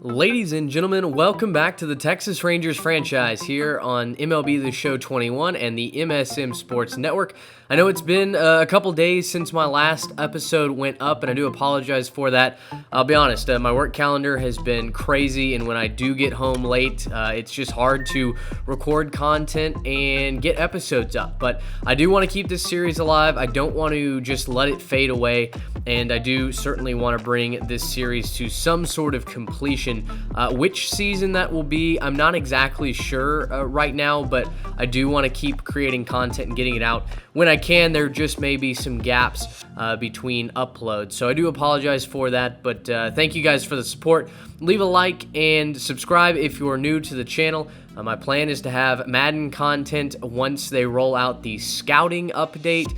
Ladies and gentlemen, welcome back to the Texas Rangers franchise here on MLB The Show 21 and the MSM Sports Network. I know it's been a couple days since my last episode went up, and I do apologize for that. I'll be honest, my work calendar has been crazy, and when I do get home late, it's just hard to record content and get episodes up. But I do want to keep this series alive. I don't want to just let it fade away, and I do certainly want to bring this series to some sort of completion. Which season that will be, I'm not exactly sure right now, but I do want to keep creating content and getting it out when I can. There just may be some gaps between uploads, so I do apologize for that, but thank you guys for the support. Leave a like and subscribe if you are new to the channel. My plan is to have Madden content once they roll out the scouting update,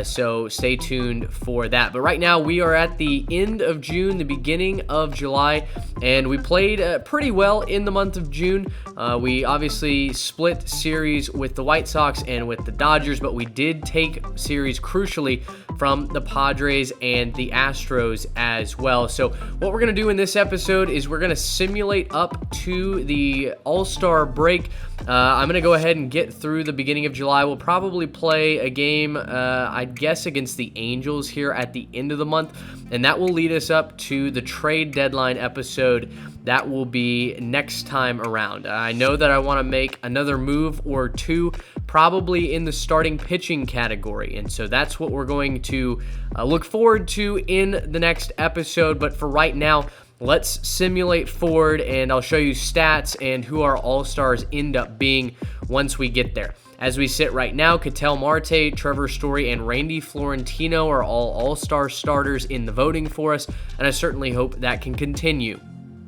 so stay tuned for that. But right now, we are at the end of June, the beginning of July, and we played pretty well in the month of June. We obviously split series with the White Sox and with the Dodgers, but we did take series crucially from the Padres and the Astros as well. So what we're going to do in this episode is we're going to simulate up to the All-Star break. I'm going to go ahead and get through the beginning of July. We'll probably play a game, I guess, against the Angels here at the end of the month, and that will lead us up to the trade deadline episode. That will be next time around. I know that I want to make another move or two, probably in the starting pitching category, and so that's what we're going to look forward to in the next episode. But for right now, let's simulate forward, and I'll show you stats and who our all-stars end up being once we get there. As we sit right now, Ketel Marte, Trevor Story, and Randy Florentino are all all-star starters in the voting for us, and I certainly hope that can continue.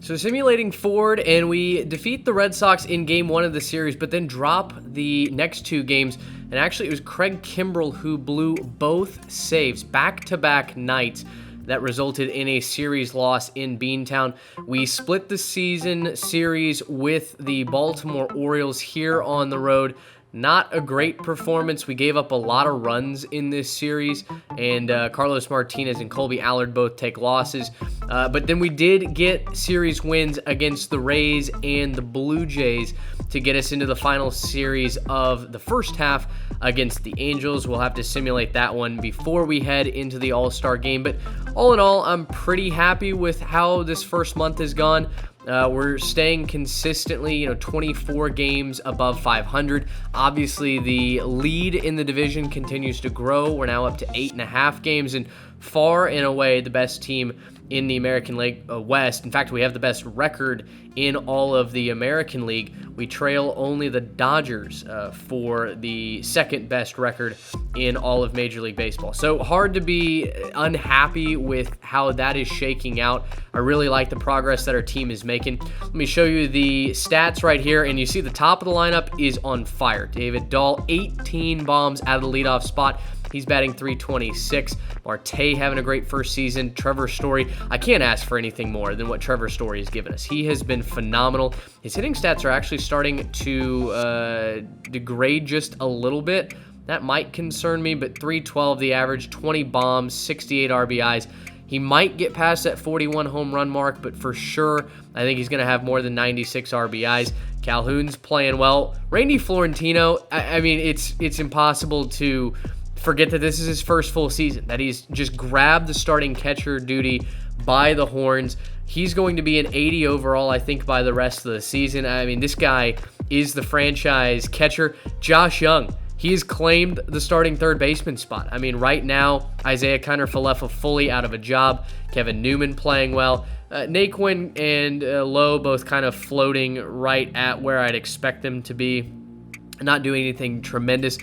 So simulating forward, and we defeat the Red Sox in game one of the series, but then drop the next two games. And actually, it was Craig Kimbrell who blew both saves back-to-back nights that resulted in a series loss in Beantown. We split the season series with the Baltimore Orioles here on the road. Not a great performance. We gave up a lot of runs in this series, and Carlos Martinez and Colby Allard both take losses. But then we did get series wins against the Rays and the Blue Jays to get us into the final series of the first half against the Angels. We'll have to simulate that one before we head into the All-Star game. But all in all, I'm pretty happy with how this first month has gone. We're staying consistently, 24 games above 500. Obviously, the lead in the division continues to grow. We're now up to 8.5 games, and far and away the best team in the American League West. In fact, we have the best record in all of the American League. We trail only the Dodgers for the second best record in all of Major League Baseball. So hard to be unhappy with how that is shaking out. I really like the progress that our team is making. Let me show you the stats right here, and you see the top of the lineup is on fire. David Dahl, 18 bombs out of the leadoff spot. He's batting .326. Marte having a great first season. Trevor Story, I can't ask for anything more than what Trevor Story has given us. He has been phenomenal. His hitting stats are actually starting to degrade just a little bit. That might concern me, but .312 the average, 20 bombs, 68 RBIs. He might get past that 41 home run mark, but for sure, I think he's going to have more than 96 RBIs. Calhoun's playing well. Randy Florentino, I mean, it's impossible to forget that this is his first full season, that he's just grabbed the starting catcher duty by the horns. He's going to be an 80 overall, I think, by the rest of the season. I mean, this guy is the franchise catcher. Josh Young, he has claimed the starting third baseman spot. I mean, right now, Isaiah Kiner-Falefa fully out of a job. Kevin Newman playing well. Naquin and Lowe both kind of floating right at where I'd expect them to be. Not doing anything tremendous.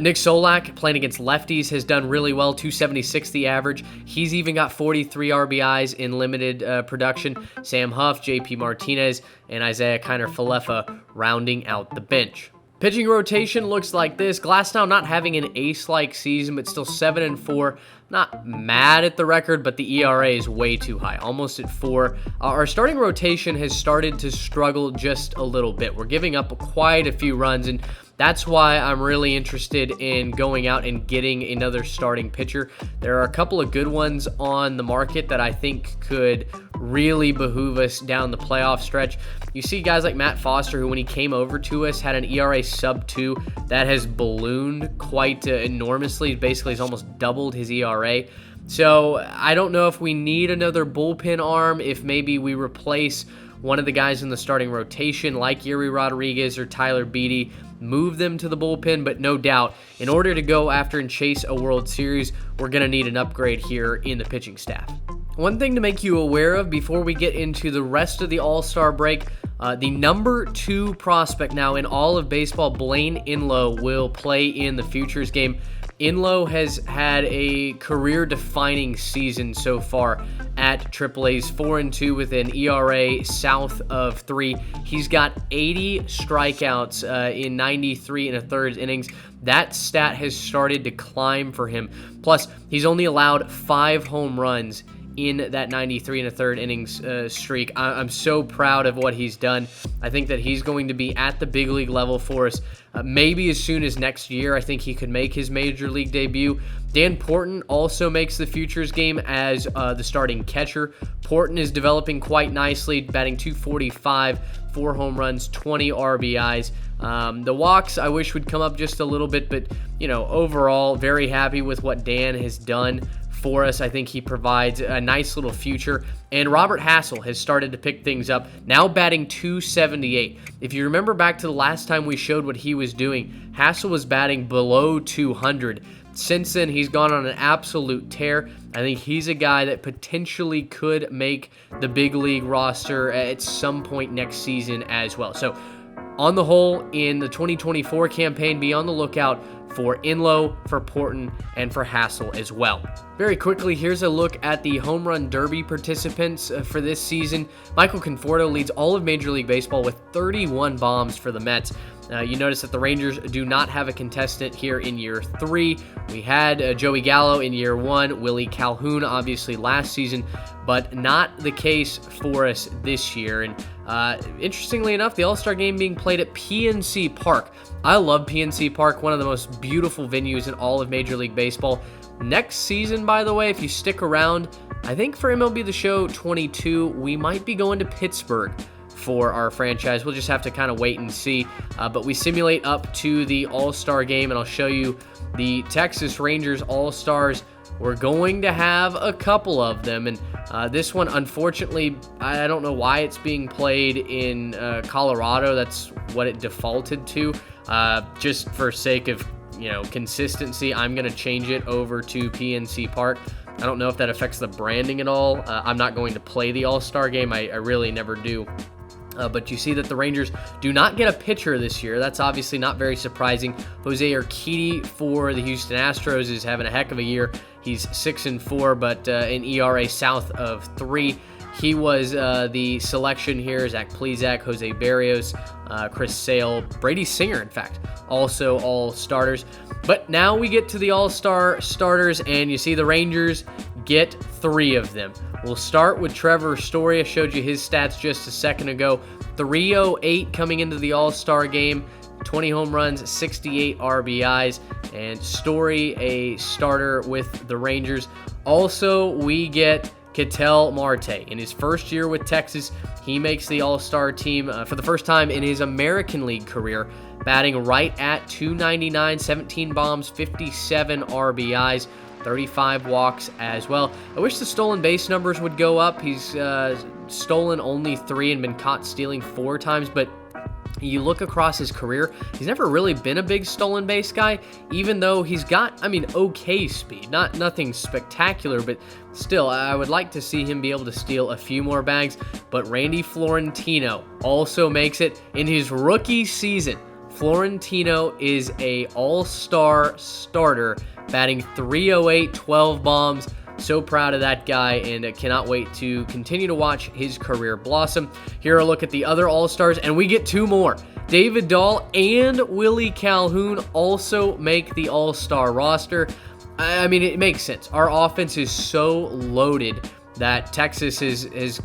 Nick Solak, playing against lefties, has done really well, .276 the average. He's even got 43 RBIs in limited production. Sam Huff, JP Martinez, and Isaiah Kiner-Falefa rounding out the bench. Pitching rotation looks like this. Glasnow not having an ace-like season, but still 7-4, not mad at the record, but the ERA is way too high, almost at 4. Our starting rotation has started to struggle just a little bit. We're giving up quite a few runs, and that's why I'm really interested in going out and getting another starting pitcher. There are a couple of good ones on the market that I think could really behoove us down the playoff stretch. You see guys like Matt Foster, who when he came over to us had an ERA sub 2 that has ballooned quite enormously. Basically, he's almost doubled his ERA. So I don't know if we need another bullpen arm, if maybe we replace one of the guys in the starting rotation like Yuri Rodriguez or Tyler Beede, move them to the bullpen, but no doubt, in order to go after and chase a World Series, we're going to need an upgrade here in the pitching staff. One thing to make you aware of before we get into the rest of the All-Star break, the number 2 prospect now in all of baseball, Blaine Inlow, will play in the Futures game. Inlow has had a career-defining season so far at AAA's, 4-2 with an ERA south of 3. He's got 80 strikeouts in 93 1/3 innings. That stat has started to climb for him. Plus, he's only allowed 5 home runs in that 93 1/3 innings streak. I'm so proud of what he's done. I think that he's going to be at the big league level for us maybe as soon as next year. I think he could make his major league debut. Dan Porton also makes the Futures game as the starting catcher. Porton is developing quite nicely, batting .245, 4 home runs, 20 RBIs. The walks I wish would come up just a little bit, but overall, very happy with what Dan has done for us. I think he provides a nice little future. And Robert Hassel has started to pick things up, now batting .278. If you remember back to the last time we showed what he was doing, Hassel was batting below .200. Since then, he's gone on an absolute tear. I think he's a guy that potentially could make the big league roster at some point next season as well. So on the whole, in the 2024 campaign, be on the lookout for Inlow, for Porton, and for Hassel as well. Very quickly, here's a look at the Home Run Derby participants for this season. Michael Conforto leads all of Major League Baseball with 31 bombs for the Mets. You notice that the Rangers do not have a contestant here in year 3. We had Joey Gallo in year 1, Willie Calhoun obviously last season, but not the case for us this year. And interestingly enough, the All-Star game being played at PNC Park. I love PNC Park, one of the most beautiful venues in all of Major League Baseball. Next season, by the way, if you stick around, I think for MLB The Show 22, we might be going to Pittsburgh for our franchise. We'll just have to kind of wait and see. But we simulate up to the All-Star game, and I'll show you the Texas Rangers All-Stars. We're going to have a couple of them, and this one, unfortunately, I don't know why it's being played in Colorado. That's what it defaulted to. Just for sake of consistency, I'm going to change it over to PNC Park. I don't know if that affects the branding at all. I'm not going to play the All-Star game. I really never do. But you see that the Rangers do not get a pitcher this year. That's obviously not very surprising. Jose Urquidy for the Houston Astros is having a heck of a year. He's 6-4, but an ERA south of 3. He was the selection here. Zach Plesac, Jose Barrios, Chris Sale, Brady Singer, in fact, also all starters. But now we get to the All-Star starters, and you see the Rangers get 3 of them. We'll start with Trevor Story. I showed you his stats just a second ago. 308 coming into the All-Star game, 20 home runs, 68 RBIs, and Story a starter with the Rangers. Also, we get Ketel Marte. In his first year with Texas, he makes the All-Star team for the first time in his American League career, batting right at .299, 17 bombs, 57 RBIs, 35 walks as well. I wish the stolen base numbers would go up. He's stolen only 3 and been caught stealing 4 times, but you look across his career, he's never really been a big stolen base guy, even though he's got, okay speed. Nothing spectacular, but still, I would like to see him be able to steal a few more bags. But Randy Florentino also makes it in his rookie season. Florentino is a all-star starter, batting .308, 12 bombs. So proud of that guy, and cannot wait to continue to watch his career blossom. Here a look at the other All-Stars, and we get 2 more. David Dahl and Willie Calhoun also make the All-Star roster. I mean, it makes sense. Our offense is so loaded that Texas is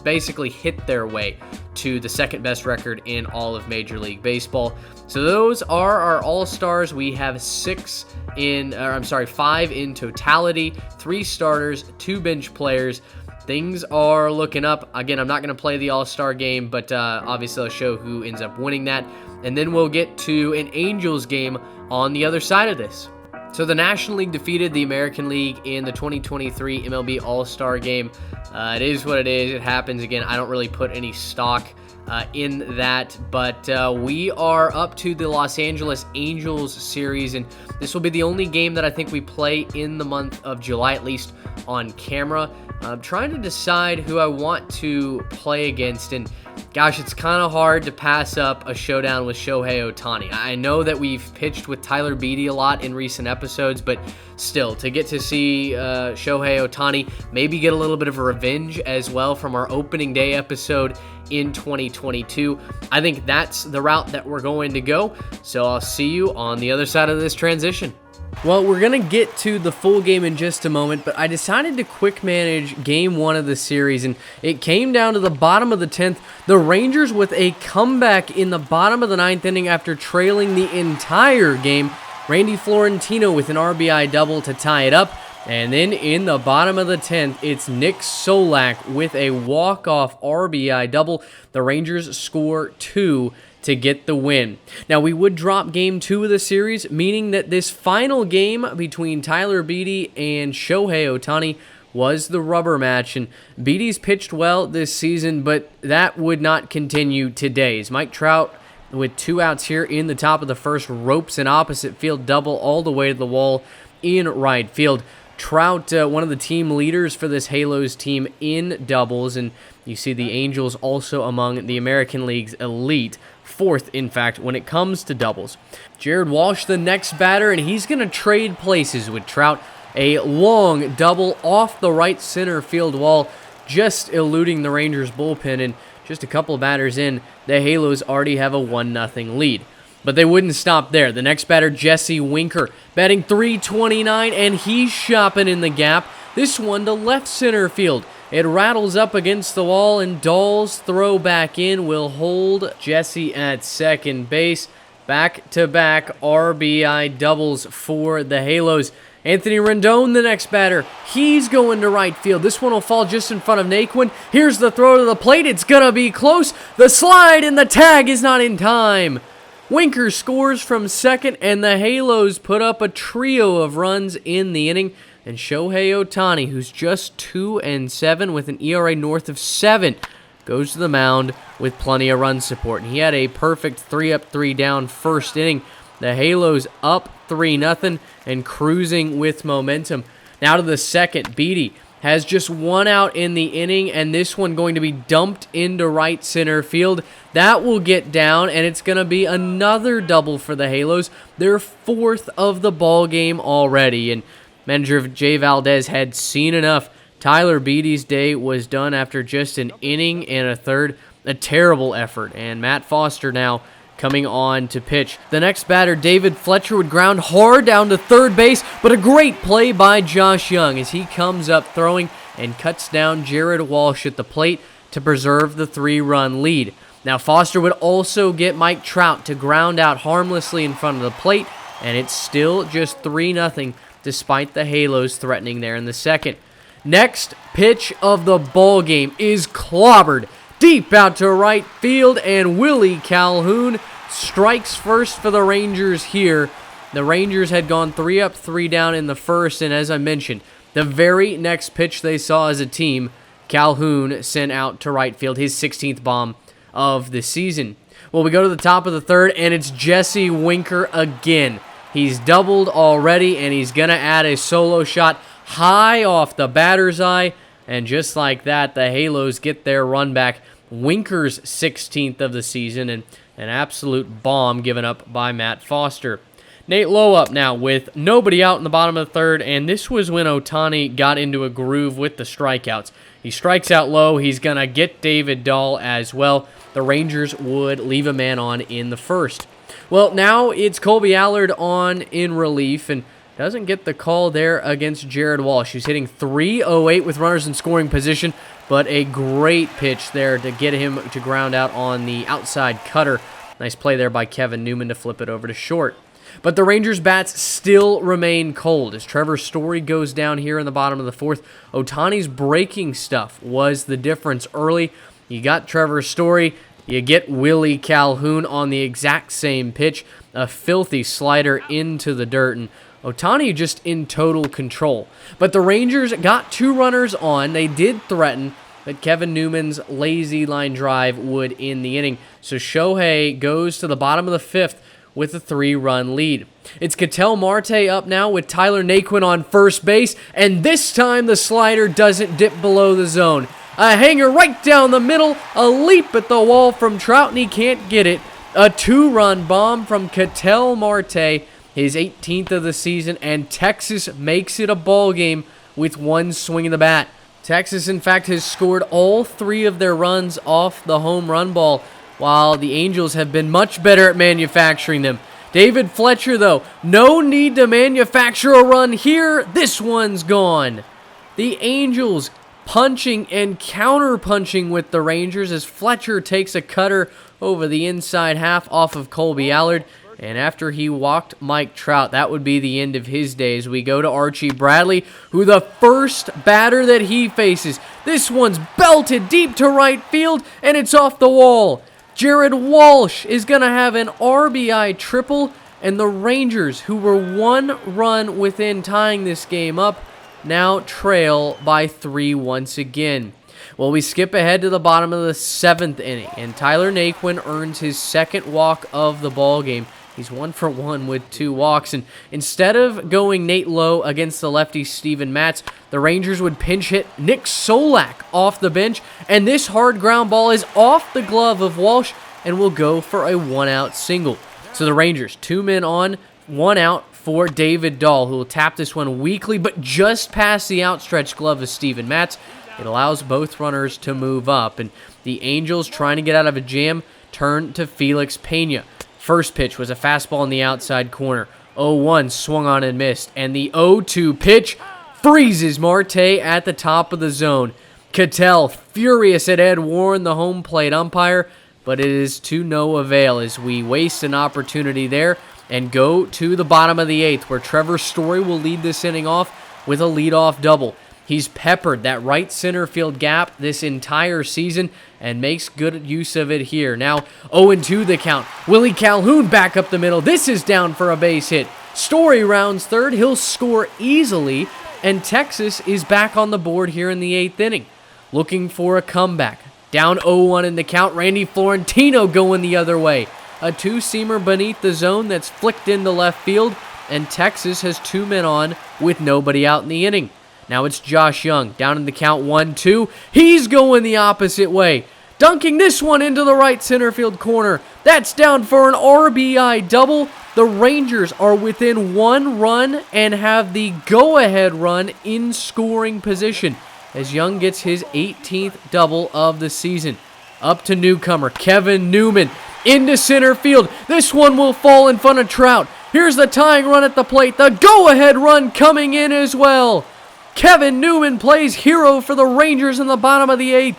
basically hit their way to the second best record in all of Major League Baseball. So those are our All-Stars. We have 5 in totality, 3 starters, 2 bench players. Things are looking up. Again, I'm not going to play the All-Star game, but obviously I'll show who ends up winning that. And then we'll get to an Angels game on the other side of this. So the National League defeated the American League in the 2023 MLB All-Star Game. It is what it is. It happens. Again, I don't really put any stock in that, but we are up to the Los Angeles Angels series, and this will be the only game that I think we play in the month of July, at least on camera. I'm trying to decide who I want to play against, and gosh, it's kind of hard to pass up a showdown with Shohei OHTANI. I know that we've pitched with Tyler Beede a lot in recent episodes, but still, to get to see Shohei OHTANI, maybe get a little bit of a revenge as well from our opening day episode in 2022. I think that's the route that we're going to go, so I'll see you on the other side of this transition. Well, we're going to get to the full game in just a moment, but I decided to quick manage Game 1 of the series, and it came down to the bottom of the 10th. The Rangers with a comeback in the bottom of the 9th inning after trailing the entire game. Randy Florentino with an RBI double to tie it up. And then in the bottom of the 10th, it's Nick Solak with a walk-off RBI double. The Rangers score 2 to get the win. Now, we would drop Game 2 of the series, meaning that this final game between Tyler Beede and Shohei OHTANI was the rubber match, and Beede's pitched well this season, but that would not continue today. As Mike Trout, with 2 outs here in the top of the first, ropes an opposite field double all the way to the wall in right field. Trout, one of the team leaders for this Halos team in doubles, and you see the Angels also among the American League's elite. 4th, in fact, when it comes to doubles. Jared Walsh, the next batter, and he's going to trade places with Trout. A long double off the right center field wall, just eluding the Rangers bullpen, and just a couple batters in, the Halos already have a 1-0 lead. But they wouldn't stop there. The next batter, Jesse Winker, batting .329, and he's shopping in the gap. This one to left center field. It rattles up against the wall, and Dahl's throw back in will hold Jesse at second base. Back-to-back RBI doubles for the Halos. Anthony Rendon, the next batter. He's going to right field. This one will fall just in front of Naquin. Here's the throw to the plate. It's going to be close. The slide and the tag is not in time. Winker scores from second, and the Halos put up a trio of runs in the inning. And Shohei OHTANI, who's just 2-7 with an ERA north of 7, goes to the mound with plenty of run support. And he had a perfect 3-up, 3-down first inning. The Halos up 3-0 and cruising with momentum. Now to the second, Beede has just 1 out in the inning, and this one going to be dumped into right center field. That will get down, and it's going to be another double for the Halos, their 4th of the ball game already. And manager Jay Valdez had seen enough. Tyler Beede's day was done after just an inning and a third. A terrible effort, and Matt Foster now coming on to pitch. The next batter, David Fletcher, would ground hard down to third base, but a great play by Josh Young as he comes up throwing and cuts down Jared Walsh at the plate to preserve the 3-run lead. Now Foster would also get Mike Trout to ground out harmlessly in front of the plate, and it's still just 3-0 despite the Halos threatening there in the second. Next pitch of the ball game is clobbered deep out to right field, and Willie Calhoun strikes first for the Rangers here. The Rangers had gone 3-up, 3-down in the first, and as I mentioned, the very next pitch they saw as a team, Calhoun sent out to right field, his 16th bomb of the season. Well, we go to the top of the third, and it's Jesse Winker again. He's doubled already, and he's going to add a solo shot high off the batter's eye. And just like that, the Halos get their run back. Winker's 16th of the season, and an absolute bomb given up by Matt Foster. Nate Lowe up now with nobody out in the bottom of the third, and this was when OHTANI got into a groove with the strikeouts. He strikes out Lowe. He's going to get David Dahl as well. The Rangers would leave a man on in the first. Well, now it's Colby Allard on in relief, and Doesn't get the call there against Jared Walsh. He's hitting .308 with runners in scoring position, but a great pitch there to get him to ground out on the outside cutter. Nice play there by Kevin Newman to flip it over to short. But the Rangers' bats still remain cold as Trevor Story goes down here in the bottom of the fourth. OHTANI's breaking stuff was the difference early. You got Trevor Story, you get Willie Calhoun on the exact same pitch. A filthy slider into the dirt, and OHTANI just in total control. But the Rangers got 2 runners on. They did threaten, but Kevin Newman's lazy line drive would end the inning. So Shohei goes to the bottom of the 5th with a 3-run lead. It's Ketel Marte up now with Tyler Naquin on first base, and this time the slider doesn't dip below the zone. A hanger right down the middle, a leap at the wall from Trout, and he can't get it. A 2-run bomb from Ketel Marte, his 18th of the season, and Texas makes it a ball game with 1 swing of the bat. Texas, in fact, has scored all 3 of their runs off the home run ball, while the Angels have been much better at manufacturing them. David Fletcher, though, no need to manufacture a run here. This one's gone. The Angels punching and counter-punching with the Rangers as Fletcher takes a cutter over the inside half off of Colby Allard. And after he walked Mike Trout, that would be the end of his days. We go to Archie Bradley, who the first batter that he faces. This one's belted deep to right field, and it's off the wall. Jared Walsh is going to have an RBI triple, and the Rangers, who were 1 run within tying this game up, now trail by 3 once again. Well, we skip ahead to the bottom of the 7th inning, and Tyler Naquin earns his 2nd walk of the ball game. He's 1 for 1 with 2 walks, and instead of going Nate Lowe against the lefty Steven Matz, the Rangers would pinch hit Nick Solak off the bench, and this hard ground ball is off the glove of Walsh and will go for a 1-out single. So the Rangers, 2 men on, 1 out for David Dahl, who will tap this one weakly, but just past the outstretched glove of Steven Matz. It allows both runners to move up, and the Angels, trying to get out of a jam, turn to Felix Pena. First pitch was a fastball in the outside corner. 0-1 swung on and missed, and the 0-2 pitch freezes Marte at the top of the zone. Ketel furious at Ed Warren, the home plate umpire, but it is to no avail as we waste an opportunity there and go to the bottom of the 8th, where Trevor Story will lead this inning off with a leadoff double. He's peppered that right center field gap this entire season and makes good use of it here. Now 0-2 the count. Willie Calhoun back up the middle. This is down for a base hit. Story rounds third. He'll score easily, and Texas is back on the board here in the 8th inning, looking for a comeback. Down 0-1 in the count. Randy Florentino going the other way. A 2-seamer beneath the zone that's flicked into left field, and Texas has 2 men on with nobody out in the inning. Now it's Josh Young, down in the count 1-2. He's going the opposite way, dunking this one into the right center field corner. That's down for an RBI double. The Rangers are within 1 run and have the go-ahead run in scoring position as Young gets his 18th double of the season. Up to newcomer Kevin Newman into center field. This one will fall in front of Trout. Here's the tying run at the plate. The go-ahead run coming in as well. Kevin Newman plays hero for the Rangers in the bottom of the 8th.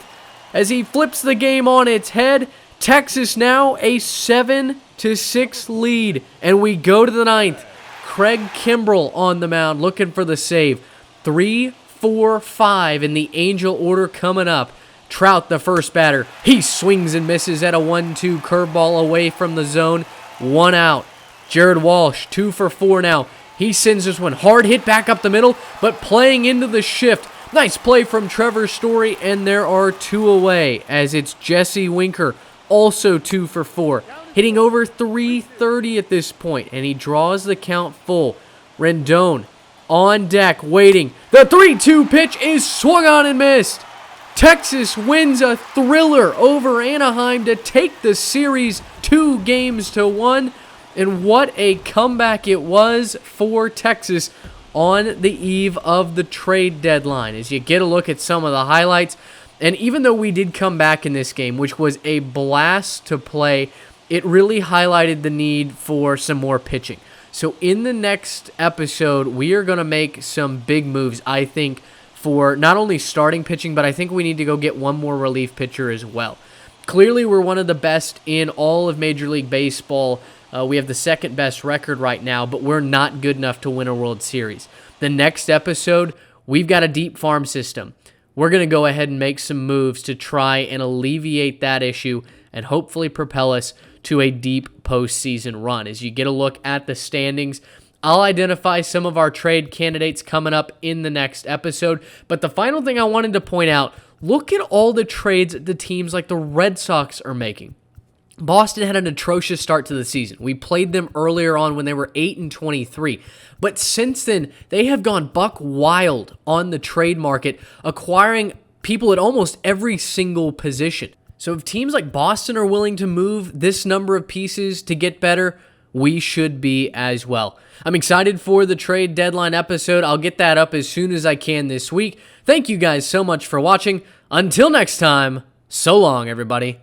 As he flips the game on its head, Texas now a 7-6 lead. And we go to the 9th. Craig Kimbrell on the mound looking for the save. 3, 4, 5 in the Angel order coming up. Trout, the first batter. He swings and misses at a 1-2 curveball away from the zone. 1 out. Jared Walsh, 2 for 4 now. He sends this one hard hit back up the middle, but playing into the shift. Nice play from Trevor Story, and there are 2 away as it's Jesse Winker, also 2 for 4, hitting over .330 at this point, and he draws the count full. Rendon on deck, waiting. The 3-2 pitch is swung on and missed. Texas wins a thriller over Anaheim to take the series 2-1. And what a comeback it was for Texas on the eve of the trade deadline. As you get a look at some of the highlights, and even though we did come back in this game, which was a blast to play, it really highlighted the need for some more pitching. So in the next episode, we are going to make some big moves, I think, for not only starting pitching, but I think we need to go get one more relief pitcher as well. Clearly, we're one of the best in all of Major League Baseball. We have the second best record right now, but we're not good enough to win a World Series. The next episode, we've got a deep farm system. We're going to go ahead and make some moves to try and alleviate that issue and hopefully propel us to a deep postseason run. As you get a look at the standings, I'll identify some of our trade candidates coming up in the next episode. But the final thing I wanted to point out, look at all the trades the teams like the Red Sox are making. Boston had an atrocious start to the season. We played them earlier on when they were 8-23. But since then, they have gone buck wild on the trade market, acquiring people at almost every single position. So if teams like Boston are willing to move this number of pieces to get better, we should be as well. I'm excited for the trade deadline episode. I'll get that up as soon as I can this week. Thank you guys so much for watching. Until next time, so long, everybody.